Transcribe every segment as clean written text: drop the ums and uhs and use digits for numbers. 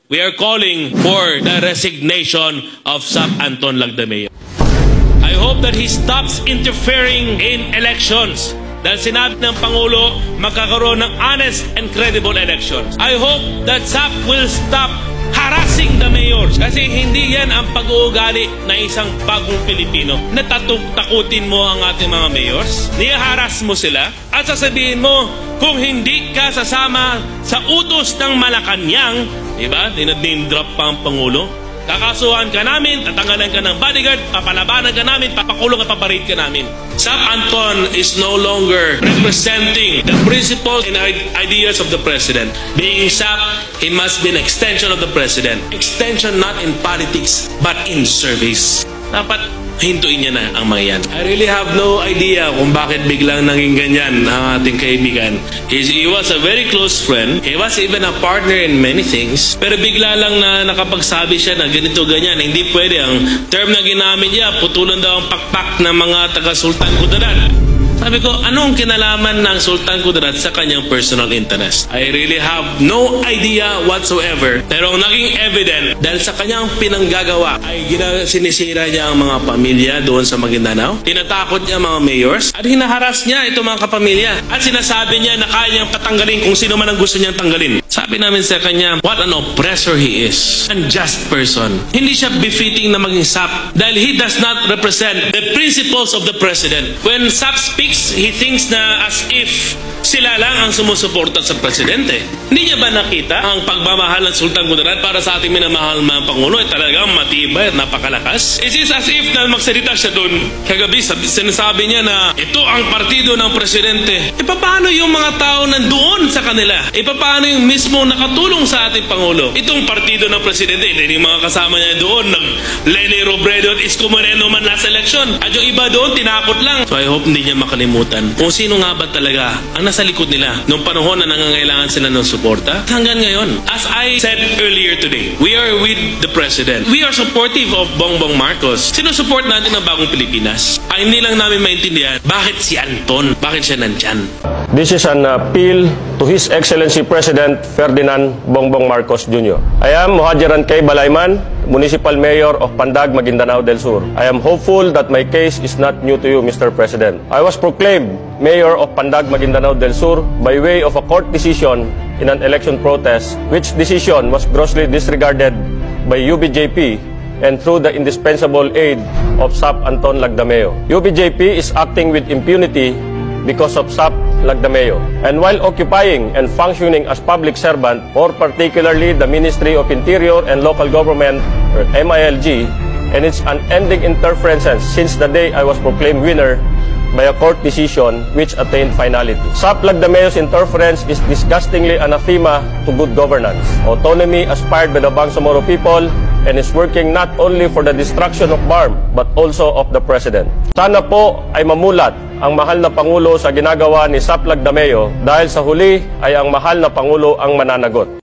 We are calling for the resignation of Sap Anton Lagdameo. I hope that he stops interfering in elections. Dahil sinabi ng Pangulo, magkakaroon ng honest and credible elections. I hope that Sap will stop harassing the mayors. Kasi hindi yan ang pag-uugali na isang bagong Pilipino. Takutin mo ang ating mga mayors, niharas mo sila, at sasabihin mo, kung hindi ka sasama sa utos ng Malacanang, diba? Dinadname drop pa ang Pangulo. Kakasuhan ka namin, tatanggalan ka ng bodyguard, papalabanan ka namin, papakulong at paparade ka namin. Sap Anton is no longer representing the principles and ideas of the President. Being Sap, he must be an extension of the President. Extension not in politics, but in service. Dapat hintuin niya na ang mga yan. I really have no idea kung bakit biglang naging ganyan ang ating kaibigan. He was a very close friend. He was even a partner in many things. Pero bigla lang na nakapagsabi siya na ganito ganyan. Hindi pwede. Ang term na ginamit niya, putulan daw ang pakpak ng mga taga-Sultan Kudarat. Sabi ko, anong kinalaman ng Sultan Kudarat sa kanyang personal interest? I really have no idea whatsoever. Pero ang naging evident, dahil sa kanyang pinanggagawa, ay sinisira niya ang mga pamilya doon sa Maguindanao. Tinatakot niya mga mayors. At hinaharas niya itong mga kapamilya. At sinasabi niya na kaya niyang patanggalin kung sino man ang gusto niyang tanggalin. Sabi namin sa kanya, what an oppressor he is. Unjust person. Hindi siya befitting na maging Sap dahil he does not represent the principles of the President. When Sap speaks, he thinks na as if sila lang ang sumusuporta sa Presidente. Hindi niya ba nakita ang pagmamahal ng Sultan Kudarat para sa ating minamahal mga Pangulo ay talagang matibay at napakalakas? It is as if na magsalita siya doon kagabi, sinasabi niya na ito ang partido ng Presidente. E paano yung mga tao nandoon sa kanila? E paano yung mismo nakatulong sa ating Pangulo? Itong partido ng Presidente, hindi yung mga kasama niya doon, Leni Robredo at Isko Moreno man last election. At yung iba doon, tinakot lang. So I hope hindi niya makalimutan kung sino nga ba talaga ang nasa likod nila nung panahon na nangangailangan sila ng suporta hanggang ngayon. As I said earlier today, we are with the President. We are supportive of Bongbong Marcos. Sinusupport natin ang bagong Pilipinas. Ay hindi lang namin maintindihan bakit si Anton, bakit siya nandyan. This is an appeal to His Excellency President Ferdinand Bongbong Marcos Jr. I am Muhajiran K. Balayman, Municipal Mayor of Pandag, Maguindanao del Sur. I am hopeful that my case is not new to you, Mr. President. I was proclaimed Mayor of Pandag, Maguindanao del Sur by way of a court decision in an election protest, which decision was grossly disregarded by UBJP and through the indispensable aid of Sap Anton Lagdameo. UBJP is acting with impunity because of Sap Lagdameo. And while occupying and functioning as public servant, more particularly the Ministry of Interior and Local Government, or MILG, and its unending interferences since the day I was proclaimed winner by a court decision which attained finality. Sap Lagdameo's interference is disgustingly anathema to good governance, autonomy aspired by the Bangsamoro people, and is working not only for the destruction of BARM but also of the President. Sana po ay mamulat ang mahal na Pangulo sa ginagawa ni Sap Lagdameo dahil sa huli ay ang mahal na Pangulo ang mananagot.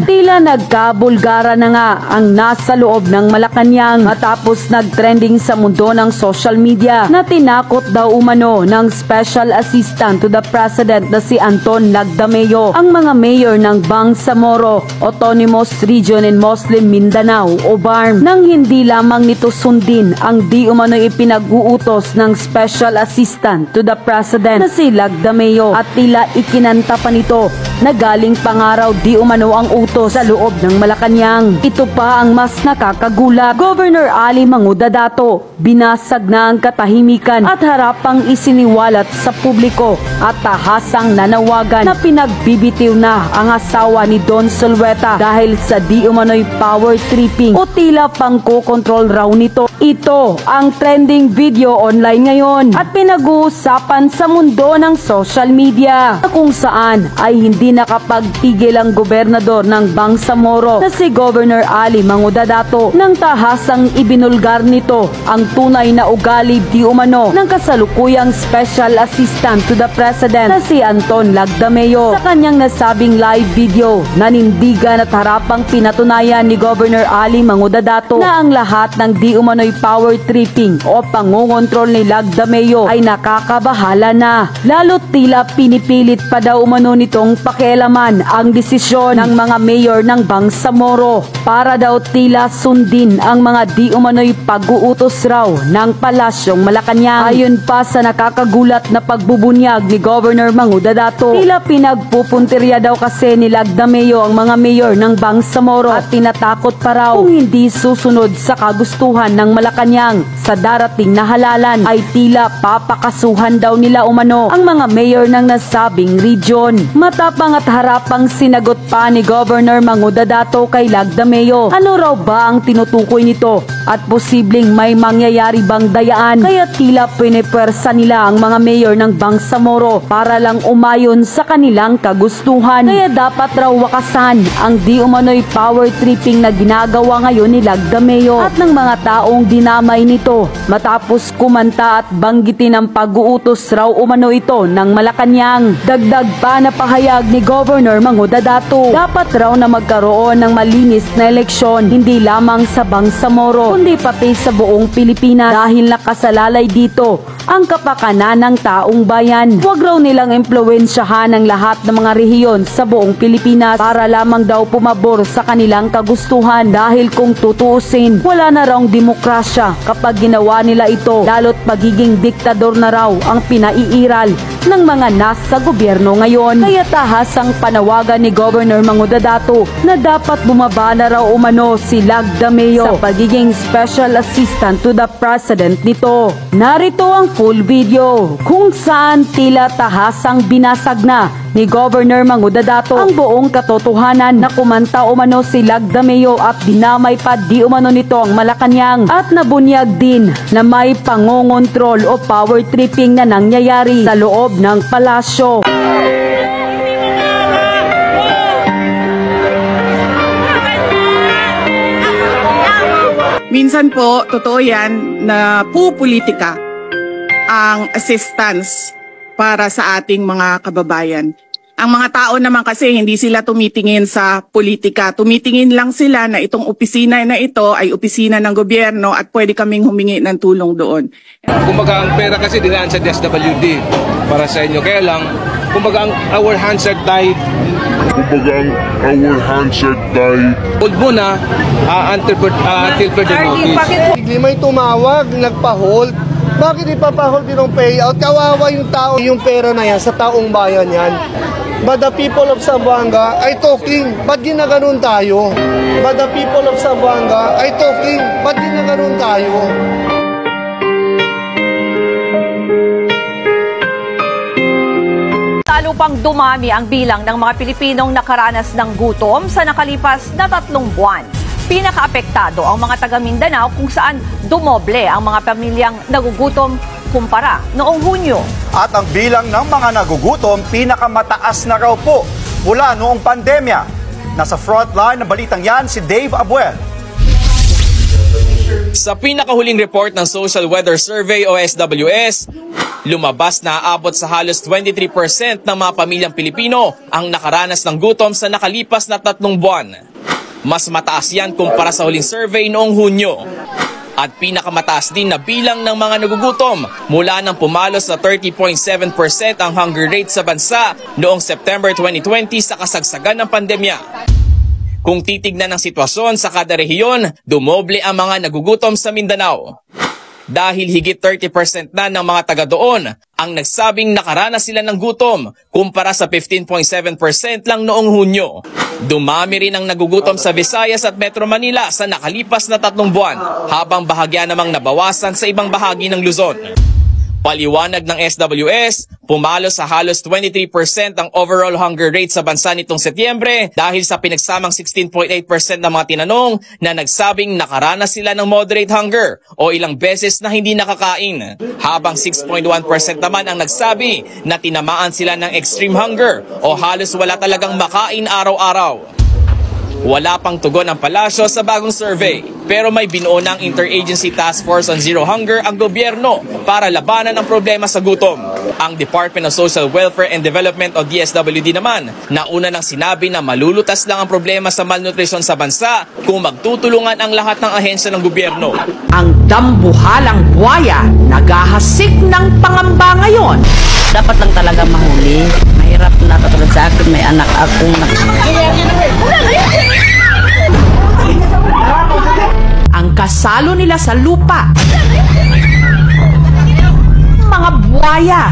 Tila nagkabulgara na nga ang nasa loob ng Malacanang matapos nagtrending sa mundo ng social media na tinakot daw umano ng Special Assistant to the President na si Anton Lagdameo ang mga mayor ng Bangsamoro, Autonomous Region in Muslim Mindanao o BARM nang hindi lamang nito sundin ang di umano ipinag-uutos ng Special Assistant to the President na si Lagdameo at tila ikinanta pa nito na galing pangaraw di umano ang utos sa loob ng Malacanang. Ito pa ang mas nakakagulat. Governor Ali Mangudadato, binasag na ang katahimikan at harapang isiniwalat sa publiko at tahasang nanawagan na pinagbibitiw na ang asawa ni Don Zulueta dahil sa di umano'y power tripping o tila pangkokontrol raw nito. Ito ang trending video online ngayon at pinag-uusapan sa mundo ng social media na kung saan ay hindi nakapagpigil ang gobernador ng Bangsamoro na si Governor Ali Mangudadato nang tahasang ibinulgar nito ang tunay na ugali di umano ng kasalukuyang Special Assistant to the President na si Anton Lagdameo. Sa kanyang nasabing live video, nanindigan at harapang pinatunayan ni Governor Ali Mangudadato na ang lahat ng di umano'y power tripping o pangungontrol ni Lagdameo ay nakakabahala na. Lalo't tila pinipilit pa daw umano nitong pakialaman ang desisyon ng mga mayor ng Bangsamoro para daw tila sundin ang mga di umano'y pag-uutos raw ng Palasyong Malacanang. Ayon pa sa nakakagulat na pagbubunyag ni Governor Manguda Dato, tila pinagpupuntirya daw kasi ni Lagdameo ang mga mayor ng Bangsamoro at tinatakot pa raw kung hindi susunod sa kagustuhan ng Malacanang sa darating na halalan ay tila papakasuhan daw nila umano ang mga mayor ng nasabing region. Matapang at harapang sinagot pa ni Governor Manguda Dato kay Lagdameo ano raw ba ang tinutukoy nito at posibleng may mangyayari bang dayaan kaya tila pinipwersa nila ang mga mayor ng Bangsamoro para lang umayon sa kanilang kagustuhan. Kaya dapat raw wakasan ang di umano'y power tripping na ginagawa ngayon ni Lagdameo at ng mga taong dinamay nito matapos kumanta at banggitin ang pag-uutos raw umano ito ng Malacanang. Dagdag pa na pahayag ni Governor Manguda Dato, dapat raw na magkaroon ng malinis na eleksyon hindi lamang sa Bangsamoro kundi pati sa buong Pilipinas dahil nakasalalay dito ang kapakanan ng taong bayan. Huwag raw nilang impluwensyahan ang lahat ng mga rehiyon sa buong Pilipinas para lamang daw pumabor sa kanilang kagustuhan dahil kung tutuusin, wala na raw demokrasya kapag ginawa nila ito lalo't pagiging diktador na raw ang pinaiiral ng mga nasa gobyerno ngayon. Kaya tahas ang panawagan ni Governor Manguda Dato na dapat bumaba na raw umano si Lagdameo sa pagiging Special Assistant to the President nito. Narito ang full video kung saan tila tahasang binasag na ni Governor Manguda Dato ang buong katotohanan na kumanta umano si Lagdameo at dinamay pa di umano nito ang Malacanang at nabunyag din na may pangongontrol o power tripping na nangyayari sa loob ng palasyo. Minsan po, totoo yan na pupolitika ang assistance para sa ating mga kababayan. Ang mga tao naman kasi hindi sila tumitingin sa politika. Tumitingin lang sila na itong opisina na ito ay opisina ng gobyerno at pwede kaming humingi ng tulong doon. Kumbaga ang pera kasi dinaan sa DSWD para sa inyo. Kaya lang, kumbaga our hands are tied. Hold mo na until further notice. May tumawag, nagpa-hold. Bakit ipapa-hold din ang payout? Kawawa yung tao. Yung pera na yan sa taong bayan yan. But the people of Zamboanga ay talking. Ba't ginaganon tayo? But the people of Zamboanga ay talking. Ba't ginaganon tayo? Lalo pang dumami ang bilang ng mga Pilipinong nakaranas ng gutom sa nakalipas na 3 buwan. Pinakaapektado ang mga taga Mindanao kung saan dumoble ang mga pamilyang nagugutom kumpara noong Hunyo. At ang bilang ng mga nagugutom pinakamataas na raw po mula noong pandemya. Nasa frontline ng balitang yan si Dave Abuel. Sa pinakahuling report ng Social Weather Survey o SWS, lumabas na aabot sa halos 23% ng mga pamilyang Pilipino ang nakaranas ng gutom sa nakalipas na 3 buwan. Mas mataas yan kumpara sa huling survey noong Hunyo. At pinakamataas din na bilang ng mga nagugutom mula nang pumalo sa 30.7% ang hunger rate sa bansa noong September 2020 sa kasagsagan ng pandemya. Kung titignan ang sitwasyon sa kada rehiyon, dumoble ang mga nagugutom sa Mindanao. Dahil higit 30% na ng mga taga doon ang nagsabing nakaranas sila ng gutom kumpara sa 15.7% lang noong Hunyo. Dumami rin ang nagugutom sa Visayas at Metro Manila sa nakalipas na 3 buwan, habang bahagya namang nabawasan sa ibang bahagi ng Luzon. Paliwanag ng SWS, pumalo sa halos 23% ang overall hunger rate sa bansa nitong Setyembre dahil sa pinagsamang 16.8% ng mga tinanong na nagsabing nakaranas sila ng moderate hunger o ilang beses na hindi nakakain. Habang 6.1% naman ang nagsabi na tinamaan sila ng extreme hunger o halos wala talagang makain araw-araw. Wala pang tugon ang palasyo sa bagong survey, pero may binuo ng Interagency Task Force on Zero Hunger ang gobyerno para labanan ang problema sa gutom. Ang Department of Social Welfare and Development o DSWD naman, nauna nang sinabi na malulutas lang ang problema sa malnutrisyon sa bansa kung magtutulungan ang lahat ng ahensya ng gobyerno. Ang dambuhalang buhaya naghahasik ng pangamba ngayon. Dapat lang talaga mahuli. mahirap na katulad sa akin, may anak ako. Ang kasalo nila sa lupa, mga buwaya.